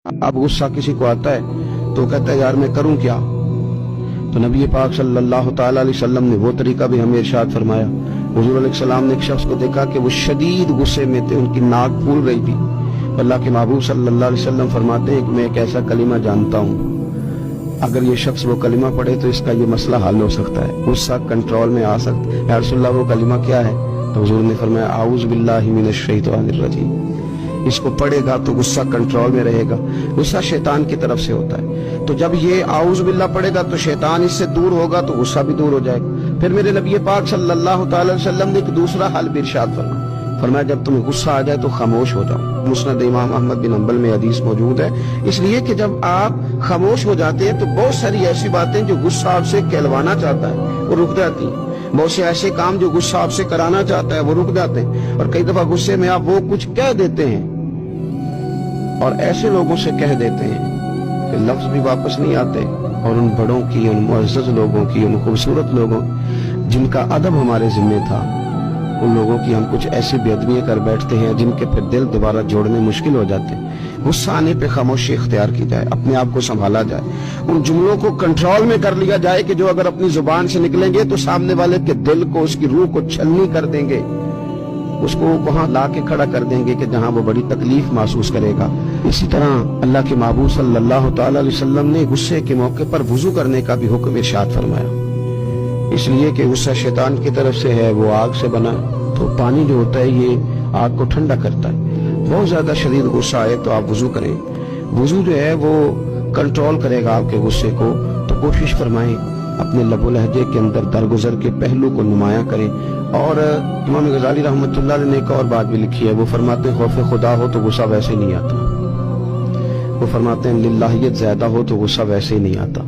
अब गुस्सा किसी को आता है तो कहता है यार मैं करूं क्या, तो नबी पाक सल्लल्लाहु ताला अलैहि वसल्लम ने वो तरीका भी हमें इरशाद फरमाया। हुजूर अलैहिस्सलाम ने एक शख्स को देखा कि वो शदीद गुस्से में थे, उनकी नाक फूल रही थी। अल्लाह के महबूब सल्लल्लाहु अलैहि वसल्लम फरमाते हैं कि मैं एक ऐसा कलिमा जानता हूँ, अगर ये शख्स वो कलिमा पढ़े तो इसका ये मसला हल हो सकता है, गुस्सा कंट्रोल में आ सकता है। या रसूलल्लाह वो कलिमा क्या है? तो हुजूर ने फरमाया आऊज़ु बिल्लाहि मिनश शैतानिर रजीम। इसको पढ़ेगा तो गुस्सा कंट्रोल में रहेगा। गुस्सा शैतान की तरफ से होता है, तो जब ये आऊज़ बिल्लाह पढ़ेगा तो शैतान इससे दूर होगा तो गुस्सा भी दूर हो जाएगा। फिर मेरे नबी पाक सल्लल्लाहु ताला अलैहि वसल्लम ने एक दूसरा हल भी इरशाद फरमाया, जब तुम्हें गुस्सा आ जाए तो खामोश हो जाओ। मुस्नद इमाम अहमद बिन हंबल में हदीस मौजूद है, इसलिए कि जब आप खामोश हो जाते हैं तो बहुत सारी ऐसी बातें जो गुस्सा आपसे कहलवाना चाहता है वो रुक जाती हैं। बहुत से ऐसे काम जो गुस्सा आपसे कराना चाहता है वो रुक जाते हैं। और कई दफा गुस्से में आप वो कुछ कह देते हैं और ऐसे लोगों से कह देते हैं कि लफ्ज भी वापस नहीं आते, और उन बड़ों की, उन मुअज़्ज़ज़ लोगों की, उन खूबसूरत लोगों जिनका अदब हमारे जिम्मे था, उन लोगों की हम कुछ ऐसी बेअदबियां कर बैठते हैं जिनके फिर दिल दोबारा जोड़ने मुश्किल हो जाते हैं। गुस्सा आने पे खामोशी इख्तियार की जाए, अपने आप को संभाला जाए, उन जुमलों को कंट्रोल में कर लिया जाए कि जो अगर अपनी जुबान से निकलेंगे तो सामने वाले के दिल को, उसकी रूह को छलनी कर देंगे, उसको वहां ला के खड़ा कर देंगे कि जहां वो बड़ी तकलीफ महसूस करेगा। इसी तरह अल्लाह के महबूब सल्लल्लाहु ताला अलैहि वसल्लम ने गुस्से के मौके पर वुजू करने का भी हुक्म इरशाद फरमाया, इसलिए कि गुस्सा शैतान की तरफ से है, वो आग से बना है। तो पानी जो होता है ये आग को ठंडा करता है। बहुत ज्यादा शदीद गुस्सा आए तो आप वुजू करें, वुजू जो है वो कंट्रोल करेगा आपके गुस्से को। तो कोशिश फरमाएं अपने लबो लहजे के अंदर दरगुजर के पहलू को नुमाया करें। और इमाम गजाली रहमतुल्लाह अलैह ने एक और बात भी लिखी है, वो फरमाते हैं खौफ खुदा हो तो गुस्सा वैसे ही नहीं आता। वो फरमाते हैं लिल्लाहियत ज्यादा हो तो गुस्सा वैसे ही नहीं आता।